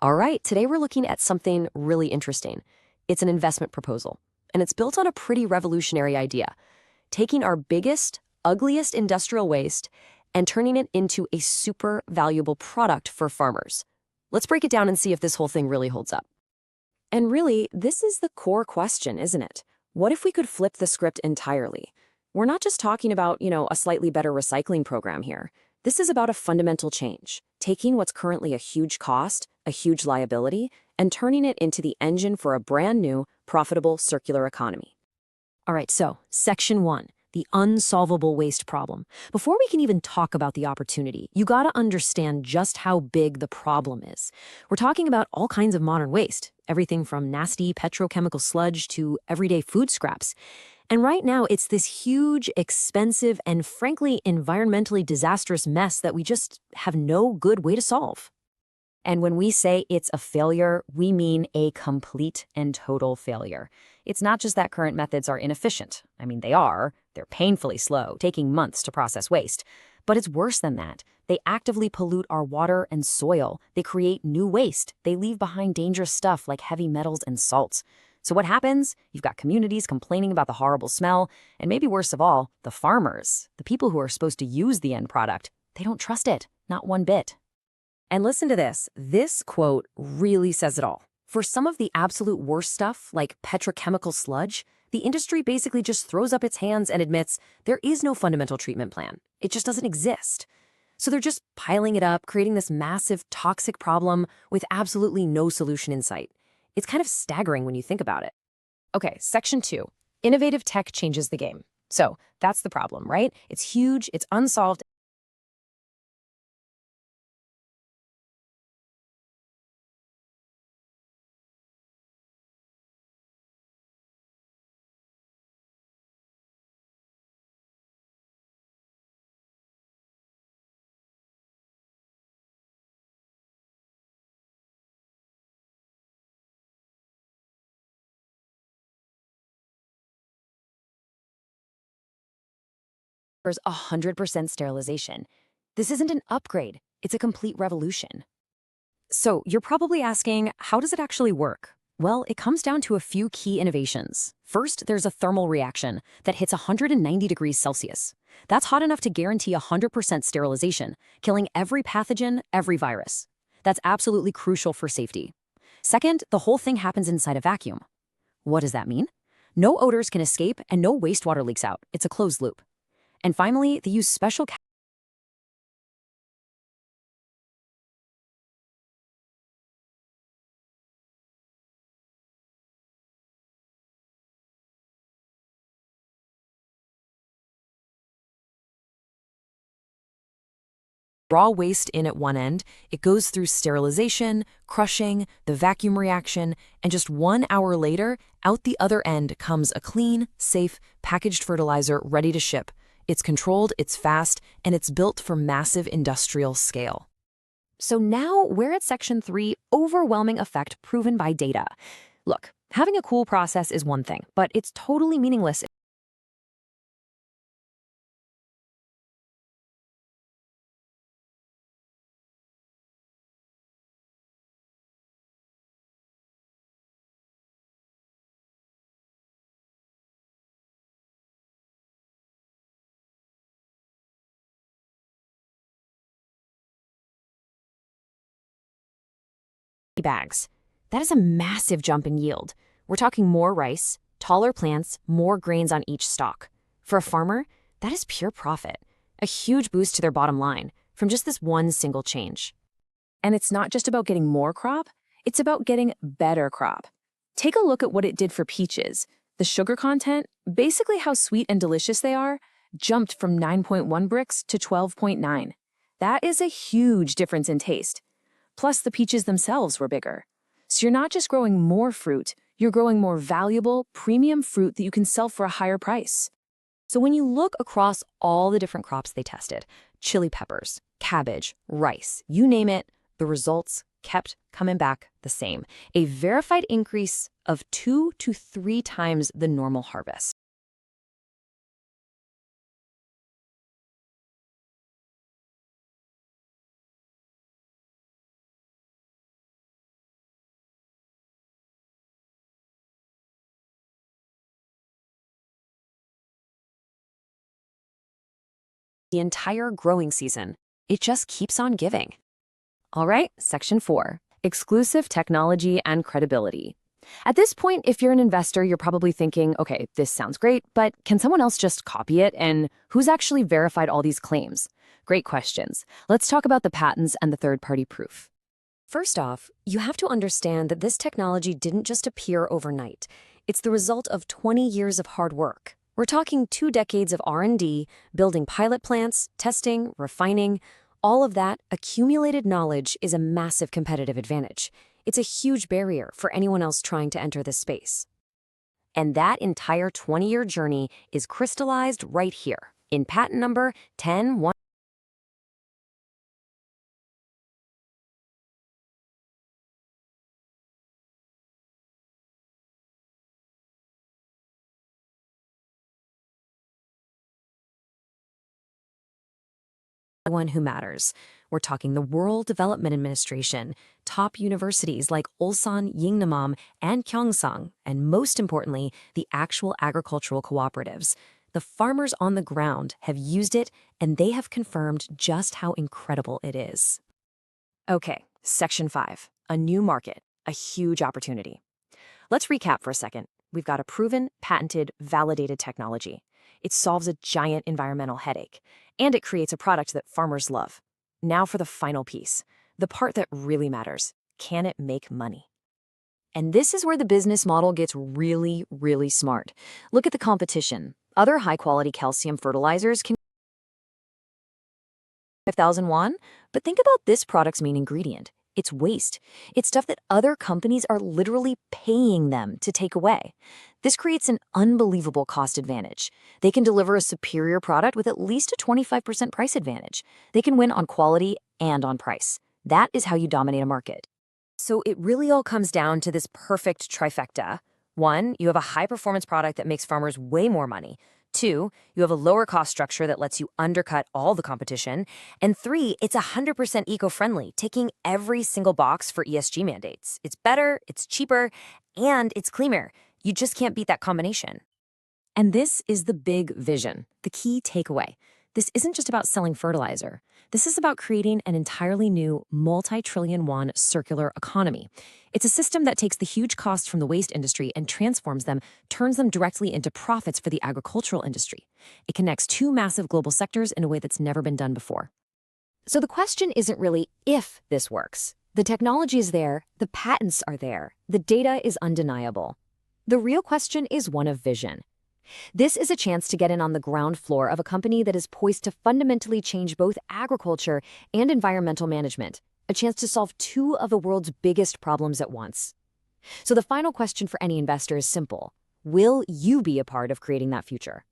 All right, today we're looking at something really interesting. It's an investment proposal, and it's built on a pretty revolutionary idea, taking our biggest, ugliest industrial waste and turning it into a super valuable product for farmers. Let's break it down and see if this whole thing really holds up. And really, this is the core question, isn't it? What if we could flip the script entirely? We're not just talking about, a slightly better recycling program here. This is about a fundamental change, taking what's currently a huge cost, a huge liability, and turning it into the engine for a brand new, profitable circular economy. All right, so section one, the unsolvable waste problem. Before we can even talk about the opportunity, you gotta understand just how big the problem is. We're talking about all kinds of modern waste, everything from nasty petrochemical sludge to everyday food scraps. And right now, it's this huge, expensive, and frankly, environmentally disastrous mess that we just have no good way to solve. And when we say it's a failure, we mean a complete and total failure. It's not just that current methods are inefficient. I mean, they are. They're painfully slow, taking months to process waste. But it's worse than that. They actively pollute our water and soil. They create new waste. They leave behind dangerous stuff like heavy metals and salts. So what happens? You've got communities complaining about the horrible smell, and maybe worst of all, the farmers, the people who are supposed to use the end product. They don't trust it, not one bit. And listen to this. This quote really says it all. For some of the absolute worst stuff, like petrochemical sludge, the industry basically just throws up its hands and admits there is no fundamental treatment plan. It just doesn't exist. So they're just piling it up, creating this massive toxic problem with absolutely no solution in sight. It's kind of staggering when you think about it. Okay, section two, innovative tech changes the game. So that's the problem, right? It's huge, it's unsolved. There's 100% sterilization. This isn't an upgrade, it's a complete revolution. So you're probably asking, how does it actually work? Well, it comes down to a few key innovations. First, there's a thermal reaction that hits 190 degrees Celsius. That's hot enough to guarantee 100% sterilization, killing every pathogen, every virus. That's absolutely crucial for safety. Second, the whole thing happens inside a vacuum. What does that mean? No odors can escape and no wastewater leaks out. It's a closed loop. And finally, they use special raw waste in at one end, it goes through sterilization, crushing, the vacuum reaction, and just 1 hour later, out the other end comes a clean, safe, packaged fertilizer ready to ship. It's controlled, it's fast, and it's built for massive industrial scale. So now we're at section three, overwhelming effect proven by data. Look, having a cool process is one thing, but it's totally meaningless bags. That is a massive jump in yield. We're talking more rice, taller plants, more grains on each stalk. For a farmer, that is pure profit, a huge boost to their bottom line from just this one single change. And it's not just about getting more crop, it's about getting better crop. Take a look at what it did for peaches. The sugar content, basically how sweet and delicious they are, jumped from 9.1 bricks to 12.9. That is a huge difference in taste. Plus, the peaches themselves were bigger. So you're not just growing more fruit, you're growing more valuable, premium fruit that you can sell for a higher price. So when you look across all the different crops they tested, chili peppers, cabbage, rice, you name it, the results kept coming back the same. A verified increase of 2 to 3 times the normal harvest. the entire growing season. It just keeps on giving. All right, Section 4, exclusive technology and credibility. At this point, if you're an investor, you're probably thinking, okay, this sounds great, but can someone else just copy it? And who's actually verified all these claims? Great questions. Let's talk about the patents and the third-party proof. First off, you have to understand that this technology didn't just appear overnight. It's the result of 20 years of hard work. We're talking 2 decades of R&D, building pilot plants, testing, refining. All of that accumulated knowledge is a massive competitive advantage. It's a huge barrier for anyone else trying to enter this space. And that entire 20-year journey is crystallized right here in patent number 10. One who matters. We're talking the Rural Development Administration, top universities like Ulsan, Yingnam, and Gyeongsang, and most importantly, the actual agricultural cooperatives. The farmers on the ground have used it, and they have confirmed just how incredible it is. Okay, Section 5, a new market, a huge opportunity. Let's recap for a second. We've got a proven, patented, validated technology. It solves a giant environmental headache, and it creates a product that farmers love. Now for the final piece, the part that really matters. Can it make money? And this is where the business model gets really, really smart. Look at the competition. Other high-quality calcium fertilizers can 5,000 won, but think about this product's main ingredient. It's waste. It's stuff that other companies are literally paying them to take away. This creates an unbelievable cost advantage. They can deliver a superior product with at least a 25% price advantage. They can win on quality and on price. That is how you dominate a market. So it really all comes down to this perfect trifecta. 1, you have a high-performance product that makes farmers way more money. 2, you have a lower cost structure that lets you undercut all the competition. And 3, it's 100% eco-friendly, ticking every single box for ESG mandates. It's better, it's cheaper, and it's cleaner. You just can't beat that combination. And this is the big vision, the key takeaway. This isn't just about selling fertilizer. This is about creating an entirely new multi-trillion won circular economy. It's a system that takes the huge costs from the waste industry and transforms them, turns them directly into profits for the agricultural industry. It connects 2 massive global sectors in a way that's never been done before. So the question isn't really if this works. The technology is there, the patents are there, the data is undeniable. The real question is one of vision. This is a chance to get in on the ground floor of a company that is poised to fundamentally change both agriculture and environmental management, a chance to solve 2 of the world's biggest problems at once. So the final question for any investor is simple. Will you be a part of creating that future?